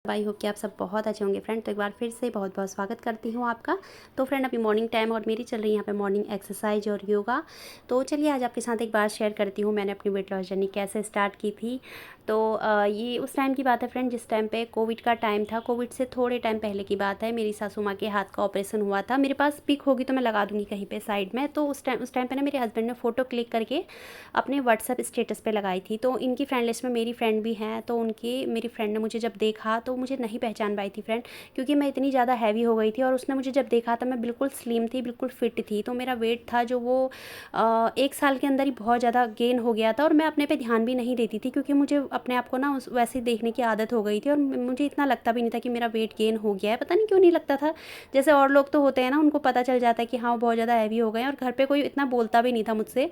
I hope कि आप सब बहुत अच्छे होंगे फ्रेंड। तो एक बार फिर से बहुत बहुत स्वागत करती हूँ आपका। तो फ्रेंड अभी मॉर्निंग टाइम और मेरी चल रही है यहाँ पे मॉर्निंग एक्सरसाइज और योगा। तो चलिए आज आपके साथ एक बार शेयर करती हूँ मैंने अपनी वेट लॉस जर्नी कैसे स्टार्ट की थी। तो ये उस टाइम की बात है फ्रेंड जिस टाइम पे कोविड का टाइम था। कोविड से थोड़े टाइम पहले की बात है। मेरी सासू माँ के हाथ का ऑपरेशन हुआ था। मेरे पास पिक होगी तो मैं लगा दूँगी कहीं पर साइड में। तो उस टाइम पर ना मेरे हस्बैंड ने फ़ोटो क्लिक करके अपने व्हाट्सएप स्टेटस पर लगाई थी। तो इनकी फ्रेंड लिस्ट में मेरी फ्रेंड भी हैं। तो मेरी फ्रेंड ने मुझे जब देखा तो मुझे नहीं पहचान पाई थी फ्रेंड, क्योंकि मैं इतनी ज़्यादा हैवी हो गई थी। और उसने मुझे जब देखा था मैं बिल्कुल स्लिम थी, बिल्कुल फिट थी। तो मेरा वेट था जो वो 1 साल के अंदर ही बहुत ज़्यादा गेन हो गया था। और मैं अपने पे ध्यान भी नहीं देती थी, क्योंकि मुझे अपने आप को ना वैसे देखने की आदत हो गई थी। और मुझे इतना लगता भी नहीं था कि मेरा वेट गेन हो गया है। पता नहीं क्यों नहीं लगता था। जैसे और लोग तो होते हैं ना, उनको पता चल जाता है कि हाँ वो बहुत ज़्यादा हैवी हो गए हैं, और घर पे कोई इतना बोलता भी नहीं था मुझसे।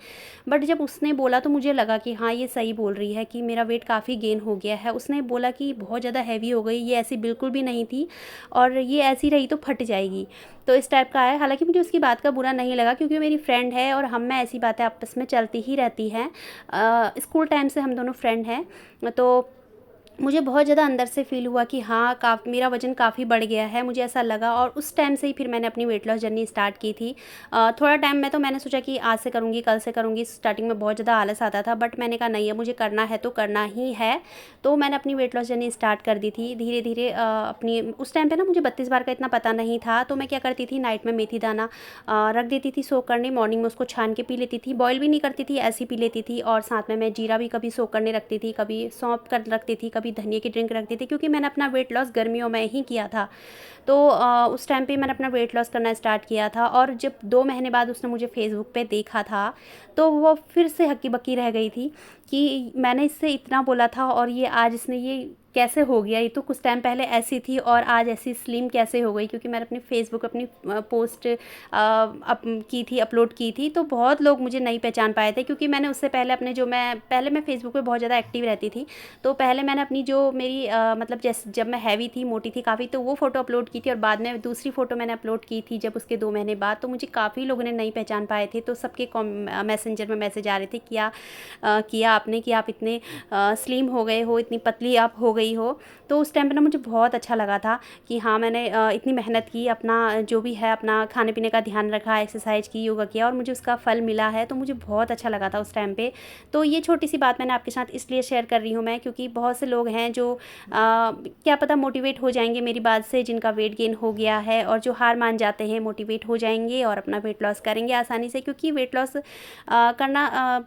बट जब उसने बोला तो मुझे लगा कि हाँ ये सही बोल रही है कि मेरा वेट काफ़ी गेन हो गया है। उसने बोला कि बहुत ज़्यादा हैवी हो गई, ये ऐसी बिल्कुल भी नहीं थी, और ये ऐसी रही तो फट जाएगी। तो इस टाइप का है। हालांकि मुझे उसकी बात का बुरा नहीं लगा, क्योंकि मेरी फ्रेंड है और हम में ऐसी बातें आपस में चलती ही रहती हैं। स्कूल टाइम से हम दोनों फ्रेंड हैं। तो मुझे बहुत ज़्यादा अंदर से फ़ील हुआ कि हाँ मेरा वज़न काफ़ी बढ़ गया है, मुझे ऐसा लगा। और उस टाइम से ही फिर मैंने अपनी वेट लॉस जर्नी स्टार्ट की थी। थोड़ा टाइम में तो मैंने सोचा कि आज से करूँगी, कल से करूँगी। स्टार्टिंग में बहुत ज़्यादा आलस आता था, बट मैंने कहा नहीं है, मुझे करना है तो करना ही है। तो मैंने अपनी वेट लॉस जर्नी स्टार्ट कर दी थी धीरे धीरे। अपनी उस टाइम पे ना मुझे 32 बार का इतना पता नहीं था। तो मैं क्या करती थी, नाइट में मेथी दाना रख देती थी सोक करने। मॉर्निंग में उसको छान के पी लेती थी, बॉयल भी नहीं करती थी, ऐसी पी लेती थी। और साथ में मैं जीरा भी कभी सोक करने रखती थी, कभी सौंफ कर रखती थी, कभी धनिया की ड्रिंक रखती थी, क्योंकि मैंने अपना वेट लॉस गर्मियों में ही किया था। तो उस टाइम पे मैंने अपना वेट लॉस करना स्टार्ट किया था। और जब 2 महीने बाद उसने मुझे फेसबुक पे देखा था, तो वो फिर से हक्की बक्की रह गई थी कि मैंने इससे इतना बोला था और ये आज इसने ये कैसे हो गया। ये तो कुछ टाइम पहले ऐसी थी और आज ऐसी स्लिम कैसे हो गई, क्योंकि मैंने अपनी फेसबुक अपनी पोस्ट की थी, अपलोड की थी। तो बहुत लोग मुझे नहीं पहचान पाए थे, क्योंकि मैंने उससे पहले अपने मैं फेसबुक पे बहुत ज़्यादा एक्टिव रहती थी। तो पहले मैंने अपनी जो मेरी मतलब जैसे जब मैं हैवी थी, मोटी थी काफ़ी, तो वो फ़ोटो अपलोड की थी। और बाद में दूसरी फ़ोटो मैंने अपलोड की थी जब उसके 2 महीने बाद। तो मुझे काफ़ी लोगों ने नहीं पहचान पाए थे। तो सबके मैसेंजर में मैसेज आ रहे थे, किया आपने कि आप इतने स्लिम हो गए हो, इतनी पतली आप हो गई हो। तो उस टाइम पे ना मुझे बहुत अच्छा लगा था कि हाँ मैंने इतनी मेहनत की, अपना जो भी है अपना खाने पीने का ध्यान रखा, एक्सरसाइज की, योगा किया, और मुझे उसका फल मिला है। तो मुझे बहुत अच्छा लगा था उस टाइम पे। तो ये छोटी सी बात मैंने आपके साथ इसलिए शेयर कर रही हूँ मैं, क्योंकि बहुत से लोग हैं जो क्या पता मोटिवेट हो जाएंगे मेरी बात से, जिनका वेट गेन हो गया है, और जो हार मान जाते हैं मोटिवेट हो जाएंगे और अपना वेट लॉस करेंगे आसानी से। क्योंकि वेट लॉस करना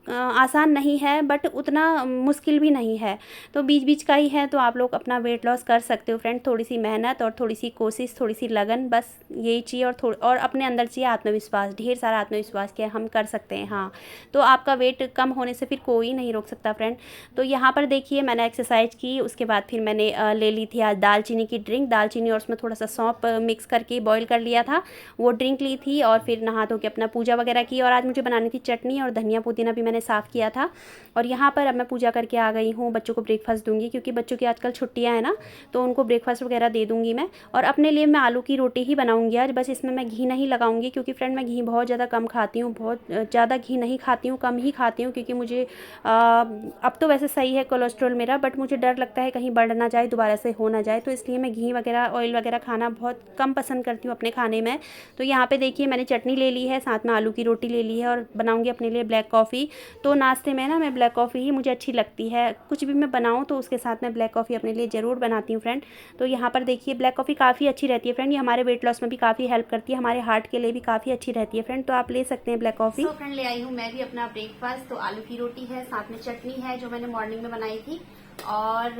आसान नहीं है, बट उतना मुश्किल भी नहीं है। तो बीच बीच का ही है। तो आप लोग अपना वेट लॉस कर सकते हो फ्रेंड। थोड़ी सी मेहनत और थोड़ी सी कोशिश, थोड़ी सी लगन, बस यही चाहिए। और अपने अंदर चाहिए आत्मविश्वास, ढेर सारा आत्मविश्वास कि हम कर सकते हैं। हाँ, तो आपका वेट कम होने से फिर कोई नहीं रोक सकता फ्रेंड। तो यहाँ पर देखिए मैंने एक्सरसाइज की, उसके बाद फिर मैंने ले ली थी आज दालचीनी की ड्रिंक। दालचीनी और उसमें थोड़ा सा सौंफ मिक्स करके बॉईल कर लिया था, वो ड्रिंक ली थी। और फिर नहा धो के अपना पूजा वगैरह की। और आज मुझे बनानी थी चटनी, और धनिया पुदीना भी मैंने साफ़ किया था। और यहाँ पर अब मैं पूजा करके आ गई हूँ। बच्चों को ब्रेकफास्ट दूंगी, क्योंकि बच्चों की आजकल छुट्टियाँ हैं ना, तो उनको ब्रेकफास्ट वगैरह दे दूंगी मैं। और अपने लिए मैं आलू की रोटी ही बनाऊंगी आज। बस इसमें मैं घी नहीं लगाऊंगी, क्योंकि फ्रेंड मैं घी बहुत ज़्यादा कम खाती हूँ, बहुत ज़्यादा घी नहीं खाती हूँ, कम ही खाती हूँ। क्योंकि मुझे अब तो वैसे सही है कोलेस्ट्रॉल मेरा, बट मुझे डर लगता है कहीं बढ़ ना जाए, दोबारा से हो ना जाए। तो इसलिए मैं घी वगैरह, ऑयल वगैरह खाना बहुत कम पसंद करती हूँ अपने खाने में। तो यहाँ पे देखिए मैंने चटनी ले ली है, साथ में आलू की रोटी ले ली है, और बनाऊंगी अपने लिए ब्लैक कॉफ़ी। तो नाश्ते में ना मैं ब्लैक कॉफ़ी ही मुझे अच्छी लगती है। कुछ भी मैं बनाऊँ तो उसके साथ मैं ब्लैक कॉफ़ी अपने लिए ज़रूर बनाती हूँ फ्रेंड। तो यहाँ पर देखिए ब्लैक कॉफ़ी काफ़ी अच्छी रहती है फ्रेंड। ये हमारे वेट लॉस में भी काफ़ी हेल्प करती है, हमारे हार्ट के लिए भी काफ़ी अच्छी रहती है फ्रेंड। तो आप ले सकते हैं ब्लैक कॉफ़ी। तो फ्रेंड ले आई हूँ मैं भी अपना ब्रेकफास्ट। तो आलू की रोटी है, साथ में चटनी है जो मैंने मॉर्निंग में बनाई थी, और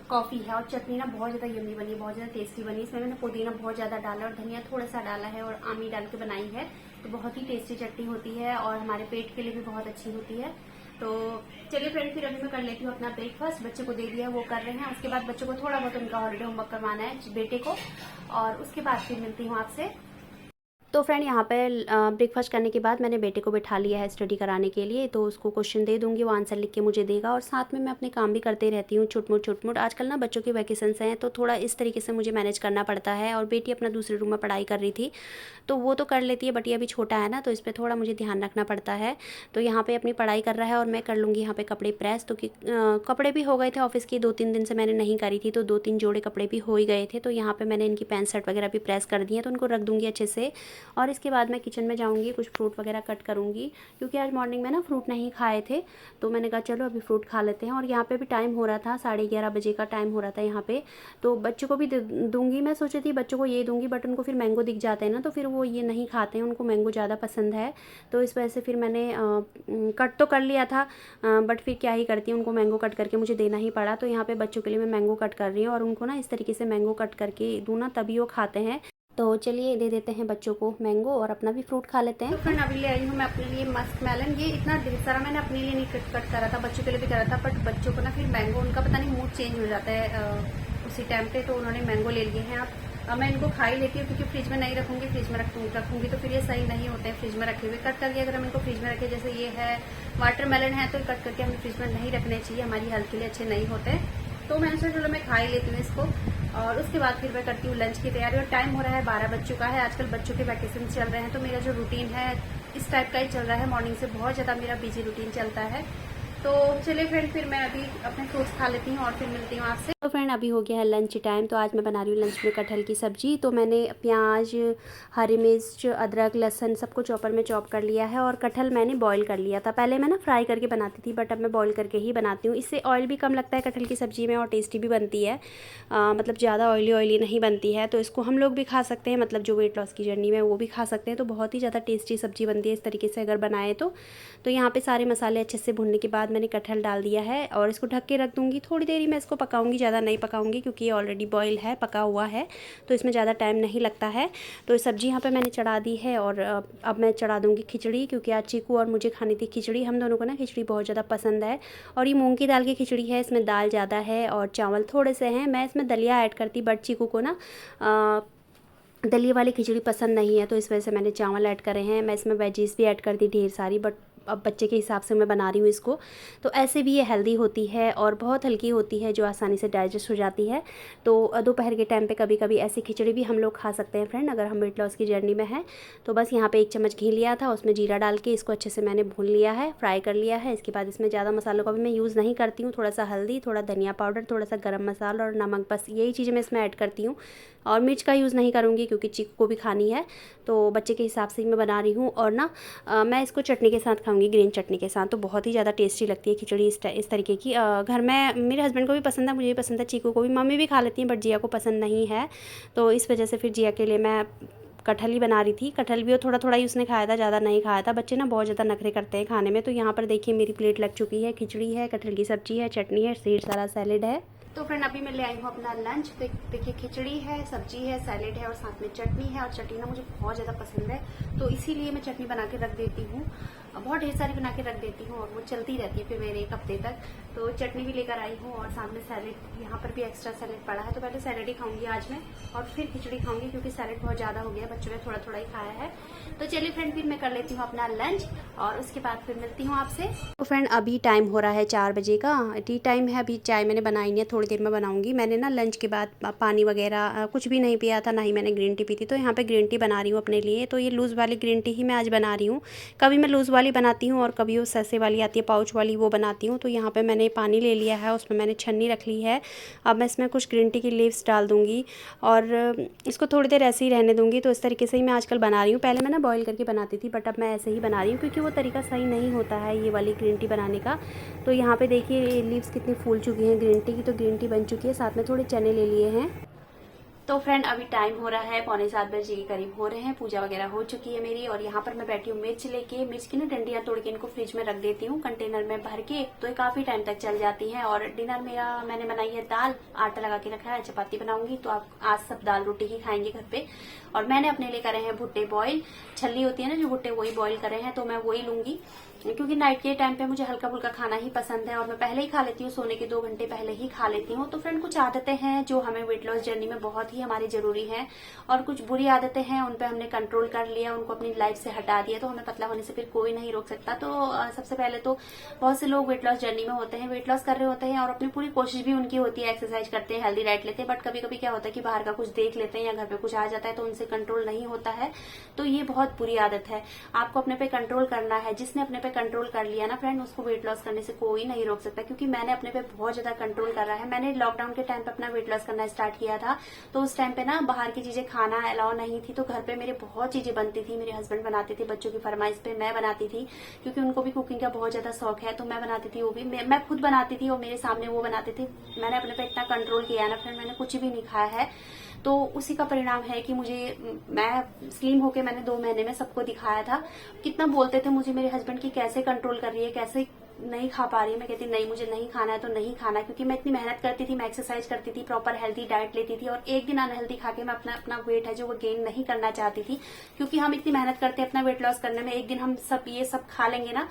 कॉफ़ी है। और चटनी ना बहुत ज़्यादा यम्मी बनी, बहुत ज़्यादा टेस्टी बनी। इसमें मैंने पुदीना बहुत ज़्यादा डाला और धनिया थोड़ा सा डाला है, और आमी डाल के बनाई है। तो बहुत ही टेस्टी चटनी होती है, और हमारे पेट के लिए भी बहुत अच्छी होती है। तो चलिए फ्रेंड, फिर अभी मैं कर लेती हूँ अपना ब्रेकफास्ट। बच्चे को दे दिया, वो कर रहे हैं। उसके बाद बच्चों को थोड़ा बहुत उनका हॉलीडे होमवर्क करवाना है बेटे को, और उसके बाद फिर मिलती हूँ आपसे। तो फ्रेंड यहाँ पे ब्रेकफास्ट करने के बाद मैंने बेटे को बिठा लिया है स्टडी कराने के लिए। तो उसको क्वेश्चन दे दूँगी, वो आंसर लिख के मुझे देगा और साथ में मैं अपने काम भी करते रहती हूँ छुट-मुट। आजकल ना बच्चों के वैकेशंस हैं तो थोड़ा इस तरीके से मुझे मैनेज करना पड़ता है। और बेटी अपना दूसरे रूम में पढ़ाई कर रही थी तो वो तो कर लेती है, बट ये अभी छोटा है ना, तो इस पर थोड़ा मुझे ध्यान रखना पड़ता है। तो यहाँ पे अपनी पढ़ाई कर रहा है और मैं कर लूँगी यहाँ पे कपड़े प्रेस। तो कपड़े भी हो गए थे ऑफिस की, 2-3 दिन से मैंने नहीं करी थी, तो 2-3 जोड़े कपड़े भी हो ही गए थे। तो यहाँ पे मैंने इनकी पैंट शर्ट वगैरह भी प्रेस कर दी है, तो उनको रख दूँगी अच्छे से। और इसके बाद मैं किचन में जाऊँगी, कुछ फ्रूट वगैरह कट करूँगी, क्योंकि आज मॉर्निंग में ना फ्रूट नहीं खाए थे, तो मैंने कहा चलो अभी फ्रूट खा लेते हैं। और यहाँ पे भी टाइम हो रहा था, 11:30 बजे का टाइम हो रहा था यहाँ पे। तो बच्चों को भी दूँगी, मैं सोची थी बच्चों को ये दूँगी, बट उनको फिर मैंगो दिख जाते हैं ना, तो फिर वो ये नहीं खाते हैं, उनको मैंगो ज़्यादा पसंद है। तो इस वजह से फिर मैंने कट तो कर लिया था, बट फिर क्या ही करती हूँ, उनको मैंगो कट करके मुझे देना ही पड़ा। तो यहाँ पे बच्चों के लिए मैं मैंगो कट कर रही हूँ और उनको ना इस तरीके से मैंगो कट करके दूँ ना, तभी वो खाते हैं। तो चलिए दे देते हैं बच्चों को मैंगो और अपना भी फ्रूट खा लेते हैं। तो फ्रेंड अभी ले आई हूँ मैं अपने लिए मस्क मेलन। ये इतना ढेर सारा मैंने अपने लिए नहीं कट करा था, बच्चों के लिए भी करा था, बट बच्चों को ना फिर मैंगो, उनका पता नहीं मूड चेंज हो जाता है उसी टाइम पे, तो उन्होंने मैंगो ले लिए हैं। अब मैं इनको खा ही लेती हूँ, क्योंकि फ्रिज में नहीं रखूँगी, फ्रिज में रखूँगी तो फिर ये सही नहीं होते हैं फ्रिज में रखे हुए। कट करके अगर हम इनको फ्रिज में रखें, जैसे ये है वाटरमेलन है, तो कट करके हमें फ्रिज में नहीं रखने चाहिए, हमारी हेल्थ के लिए अच्छे नहीं होते। तो मैंने सोचा चलो मैं खा ही लेती हूँ इसको, और उसके बाद फिर मैं करती हूँ लंच की तैयारी। और टाइम हो रहा है 12 बज चुका है। आजकल बच्चों के वैकेशन चल रहे हैं, तो मेरा जो रूटीन है इस टाइप का ही चल रहा है। मॉर्निंग से बहुत ज़्यादा मेरा बिजी रूटीन चलता है। तो चलिए फ्रेंड, फिर मैं अभी अपने फ्रूट्स खा लेती हूँ और फिर मिलती हूँ आपसे। तो फ्रेंड अभी हो गया है लंच टाइम, तो आज मैं बना रही हूँ लंच में कटहल की सब्ज़ी। तो मैंने प्याज, हरी मिर्च, अदरक, लहसुन सबको चॉपर में चॉप कर लिया है। और कटहल मैंने बॉईल कर लिया था, पहले मैं ना फ्राई करके बनाती थी, बट अब मैं बॉईल करके ही बनाती हूँ। इससे ऑयल भी कम लगता है कटहल की सब्ज़ी में और टेस्टी भी बनती है। मतलब ज़्यादा ऑयली नहीं बनती है। तो इसको हम लोग भी खा सकते हैं, मतलब जो वेट लॉस की जर्नी में वो भी खा सकते हैं। तो बहुत ही ज़्यादा टेस्टी सब्ज़ी बनती है इस तरीके से अगर बनाए तो। यहाँ पे सारे मसाले अच्छे से भुनने के बाद मैंने कटहल डाल दिया है और इसको ढक के रख दूँगी। थोड़ी देर ही मैं इसको पकाऊंगी, ज़्यादा नहीं पकाऊंगी, क्योंकि ये ऑलरेडी बॉयल है, पका हुआ है, तो इसमें ज़्यादा टाइम नहीं लगता है। तो सब्ज़ी यहाँ पे मैंने चढ़ा दी है और अब मैं चढ़ा दूँगी खिचड़ी, क्योंकि आज चीकू और मुझे खानी थी खिचड़ी। हम दोनों को ना खिचड़ी बहुत ज़्यादा पसंद है। और ये मूँग की दाल की खिचड़ी है, इसमें दाल ज़्यादा है और चावल थोड़े से हैं। मैं इसमें दलिया ऐड करती, बट चीकू को ना दलिया वाली खिचड़ी पसंद नहीं है, तो इस वजह से मैंने चावल ऐड करे हैं। मैं इसमें वेजीज भी ऐड कर दी ढेर सारी, बट अब बच्चे के हिसाब से मैं बना रही हूँ इसको। तो ऐसे भी ये हेल्दी होती है और बहुत हल्की होती है, जो आसानी से डाइजेस्ट हो जाती है। तो दोपहर के टाइम पे कभी कभी ऐसी खिचड़ी भी हम लोग खा सकते हैं फ्रेंड, अगर हम वेट लॉस की जर्नी में हैं। तो बस यहाँ पे 1 चम्मच घी लिया था, उसमें जीरा डाल के इसको अच्छे से मैंने भून लिया है, फ्राई कर लिया है। इसके बाद इसमें ज़्यादा मसालों का भी मैं यूज़ नहीं करती हूँ, थोड़ा सा हल्दी, थोड़ा धनिया पाउडर, थोड़ा सा गरम मसाला और नमक, बस यही चीज़ें मैं इसमें ऐड करती हूँ। और मिर्च का यूज़ नहीं करूँगी, क्योंकि चीकू को भी खानी है, तो बच्चे के हिसाब से ही मैं बना रही हूँ। और ना मैं इसको चटनी के साथ खाऊंगी, ग्रीन चटनी के साथ, तो बहुत ही ज़्यादा टेस्टी लगती है खिचड़ी इस तरीके की। घर में मेरे हस्बैंड को भी पसंद है, मुझे भी पसंद है, चीकू को भी, मम्मी भी खा लेती हैं, बट जिया को पसंद नहीं है। तो इस वजह से फिर जिया के लिए मैं कटहल ही बना रही थी। कटहल भी वो थोड़ा थोड़ा ही उसने खाया था, ज़्यादा नहीं खाया था। बच्चे ना बहुत ज़्यादा नखरे करते हैं खाने में। तो यहाँ पर देखिए मेरी प्लेट लग चुकी है, खिचड़ी है, कटहल की सब्जी है, चटनी है, ढेर सारा सैलेड है। तो फ्रेंड अभी मैं ले आई हूँ अपना लंच। देखिए खिचड़ी है, सब्जी है, सैलेड है और साथ में चटनी है। और चटनी ना मुझे बहुत ज़्यादा पसंद है, तो इसीलिए मैं चटनी बना के रख देती हूँ, बहुत ढेर सारी बना के रख देती हूँ, और वो चलती रहती है फिर मेरे 1 हफ्ते तक। तो चटनी भी लेकर आई हूँ और साथ में सैलेड, यहाँ पर भी एक्स्ट्रा सैलेड पड़ा है। तो पहले सैलेड ही खाऊंगी आज मैं, और फिर खिचड़ी खाऊंगी, क्योंकि सैलेड बहुत ज़्यादा हो गया, बच्चों ने थोड़ा थोड़ा ही खाया है। तो चलिए फ्रेंड, फिर मैं कर लेती हूँ अपना लंच और उसके बाद फिर मिलती हूँ आपसे। तो फ्रेंड अभी टाइम हो रहा है 4 बजे का, टी टाइम है। अभी चाय मैंने बनाई नहीं है, थोड़ी देर में बनाऊंगी। मैंने ना लंच के बाद पानी वगैरह कुछ भी नहीं पिया था, ना ही मैंने ग्रीन टी पी थी। तो यहाँ पे ग्रीन टी बना रही हूँ अपने लिए। तो ये लूज़ वाली ग्रीन टी ही मैं आज बना रही हूँ। कभी मैं लूज़ वाली बनाती हूँ और कभी वो ससे वाली आती है, पाउच वाली, वो बनाती हूँ। तो यहाँ पे मैंने पानी ले लिया है, उसमें मैंने छन्नी रख ली है। अब मैं इसमें कुछ ग्रीन टी की लीव्स डाल दूँगी और इसको थोड़ी देर ऐसे ही रहने दूँगी। तो इस तरीके से ही मैं आजकल बना रही हूँ। पहले मैं ना बॉईल करके बनाती थी, बट अब मैं ऐसे ही बना रही हूँ, क्योंकि वो तरीका सही नहीं होता है ये वाली ग्रीन टी बनाने का। तो यहाँ पे देखिए ये लीव्स कितनी फूल चुकी हैं ग्रीन टी की। तो ग्रीन टी बन चुकी है, साथ में थोड़े चने ले लिए हैं। तो फ्रेंड अभी टाइम हो रहा है 6:45 बजे के करीब हो रहे हैं, पूजा वगैरह हो चुकी है मेरी। और यहाँ पर मैं बैठी हूँ मिर्च लेके। मिर्च की ना डंडियां तोड़ के इनको फ्रिज में रख देती हूँ कंटेनर में भर के, तो ये काफी टाइम तक चल जाती हैं। और डिनर मेरा मैंने बनाई है दाल, आटा लगा के रखा है, चपाती बनाऊंगी। तो आप आज सब दाल रोटी ही खाएंगे घर पे। और मैंने अपने लिए करे हैं भुट्टे बॉईल, छल्ली होती है ना जो भुट्टे, वही बॉईल करे हैं, तो मैं वही लूंगी। क्योंकि नाइट के टाइम पे मुझे हल्का फुल्का खाना ही पसंद है और मैं पहले ही खा लेती हूँ, सोने के 2 घंटे पहले ही खा लेती हूँ। तो फ्रेंड कुछ आदतें हैं जो हमें वेट लॉस जर्नी में बहुत ही हमारी जरूरी है, और कुछ बुरी आदतें हैं उन पे हमने कंट्रोल कर लिया, उनको अपनी लाइफ से हटा दिया, तो हमें पतला होने से फिर कोई नहीं रोक सकता। तो सबसे पहले तो बहुत से लोग वेट लॉस जर्नी में होते हैं, वेट लॉस कर रहे होते हैं और अपनी पूरी कोशिश भी उनकी होती है, एक्सरसाइज करते हैं, हेल्दी डाइट लेते हैं, बट कभी कभी क्या होता है कि बाहर का कुछ देख लेते हैं या घर पे कुछ आ जाता है तो उनसे कंट्रोल नहीं होता है। तो ये बहुत बुरी आदत है, आपको अपने पे कंट्रोल करना है। जिसने अपने पे कंट्रोल कर लिया ना फ्रेंड, उसको वेट लॉस करने से कोई नहीं रोक सकता। क्योंकि मैंने अपने पे बहुत ज्यादा कंट्रोल कर रहा है। मैंने लॉकडाउन के टाइम पे अपना वेट लॉस करना स्टार्ट किया था, तो उस टाइम पे ना बाहर की चीजें खाना अलाउ नहीं थी, तो घर पे मेरे बहुत चीजें बनती थी। मेरे हस्बैंड बनाते थे, बच्चों की फरमाइश पे मैं बनाती थी, क्योंकि उनको भी कुकिंग का बहुत ज्यादा शौक है, तो मैं बनाती थी, वो भी मैं खुद बनाती थी और मेरे सामने वो बनाते थे। मैंने अपने पे इतना कंट्रोल किया ना फ्रेंड, मैंने कुछ भी नहीं खाया है। तो उसी का परिणाम है कि मैं स्लिम होके मैंने 2 महीने में सबको दिखाया था। कितना बोलते थे मुझे मेरे हस्बैंड की, कैसे कंट्रोल कर रही है, कैसे नहीं खा पा रही है। मैं कहती नहीं, मुझे नहीं खाना है तो नहीं खाना, क्योंकि मैं इतनी मेहनत करती थी, मैं एक्सरसाइज करती थी, प्रॉपर हेल्दी डाइट लेती थी, और एक दिन अनहेल्दी खा के मैं अपना वेट है जो वो गेन नहीं करना चाहती थी। क्योंकि हम इतनी मेहनत करते हैं अपना वेट लॉस करने में, एक दिन हम सब ये सब खा लेंगे ना,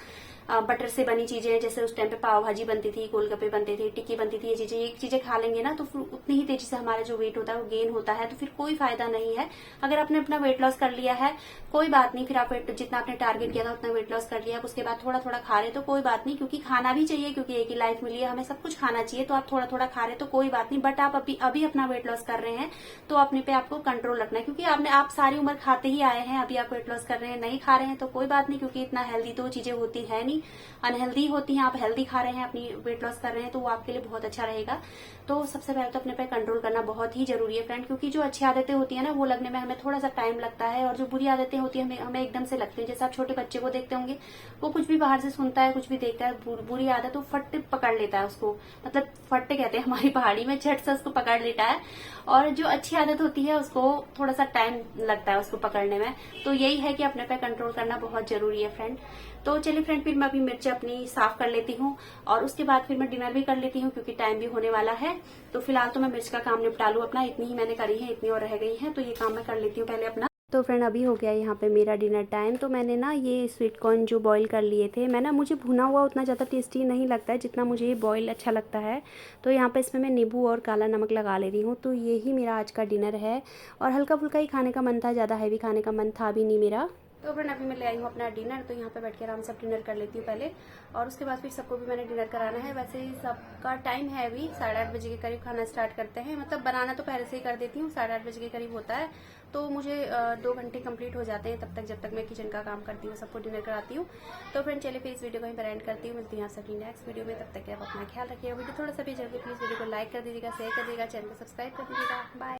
बटर से बनी चीजें, जैसे उस टाइम पे पाव भाजी बनती थी, गोलगप्पे बनते थे, टिक्की बनती थी, ये चीजें खा लेंगे ना, तो फिर उतनी ही तेजी से हमारा जो वेट होता है वो गेन होता है, तो फिर कोई फायदा नहीं है। अगर आपने अपना वेट लॉस कर लिया है कोई बात नहीं, फिर आप जितना आपने टारगेट किया था उतना वेट लॉस कर लिया, उसके बाद थोड़ा थोड़ा खा रहे तो कोई बात नहीं, क्योंकि खाना भी चाहिए, क्योंकि एक ही लाइफ मिली है, हमें सब कुछ खाना चाहिए। तो आप थोड़ा थोड़ा खा रहे तो कोई बात नहीं, बट आप अभी अपना वेट लॉस कर रहे हैं तो अपने पे आपको कंट्रोल रखना है। क्योंकि आप सारी उम्र खाते ही आए हैं, अभी आप वेट लॉस कर रहे हैं, नहीं खा रहे हैं तो कोई बात नहीं, क्योंकि इतना हेल्दी तो चीजें होती है नहीं, अनहेल्दी होती हैं। आप हेल्दी खा रहे हैं, अपनी वेट लॉस कर रहे हैं, तो वो आपके लिए बहुत अच्छा रहेगा। तो सबसे पहले तो अपने पे कंट्रोल करना बहुत ही जरूरी है फ्रेंड, क्योंकि जो अच्छी आदतें होती है ना वो लगने में हमें थोड़ा सा टाइम लगता है, और जो बुरी आदतें होती है हमें एकदम से लगती है। जैसे आप छोटे बच्चे को देखते होंगे, वो कुछ भी बाहर से सुनता है, कुछ भी देखता है, बुरी आदत तो फट पकड़ लेता है उसको, मतलब फट्टे कहते हैं हमारी पहाड़ी में, झट से उसको पकड़ लेता है। और जो अच्छी आदत होती है उसको थोड़ा सा टाइम लगता है उसको पकड़ने में। तो यही है कि अपने पे कंट्रोल करना बहुत जरूरी है फ्रेंड। तो चलिए फ्रेंड, फिर मैं अभी मिर्च अपनी साफ कर लेती हूँ और उसके बाद फिर मैं डिनर भी कर लेती हूँ, क्योंकि टाइम भी होने वाला है। तो फिलहाल तो मैं मिर्च का काम निपटा लूँ अपना, इतनी ही मैंने करी है, इतनी और रह गई है, तो ये काम मैं कर लेती हूँ पहले अपना। तो फ्रेंड अभी हो गया यहाँ पे मेरा डिनर टाइम। तो मैंने ना ये स्वीट कॉर्न जो बॉईल कर लिए थे, मैं ना, मुझे भुना हुआ उतना ज़्यादा टेस्टी नहीं लगता है जितना मुझे ये बॉईल अच्छा लगता है। तो यहाँ पे इसमें मैं नींबू और काला नमक लगा ले रही हूँ। तो यही मेरा आज का डिनर है, और हल्का फुल्का ही खाने का मन था, ज़्यादा हैवी खाने का मन था भी नहीं मेरा। तो फ्रेंड अभी मैं ले आई हूँ अपना डिनर, तो यहाँ पे बैठ के आराम से डिनर कर लेती हूँ पहले, और उसके बाद फिर सबको भी मैंने डिनर कराना है। वैसे ही सबका टाइम है, अभी 8:30 बजे के करीब खाना स्टार्ट करते हैं, मतलब बनाना तो पहले से ही कर देती हूँ, 8:30 बजे के करीब होता है। तो मुझे 2 घंटे कंप्लीट हो जाते हैं तब तक, जब तक मैं किचन का काम करती हूँ, सबको डिनर कराती हूँ। तो फ्रेंड चलिए फिर इस वीडियो को यहीं पर एंड करती हूँ, मिलती हूँ आपसे अपनी नेक्स्ट वीडियो में। तब तक आप अपना ख्याल रखिएगा। वीडियो थोड़ा सा भी जल्दी प्लीज़ वीडियो को लाइक कर दीजिएगा, शेयर कर दीजिएगा, चैनल को सब्सक्राइब कर दीजिएगा। बाय।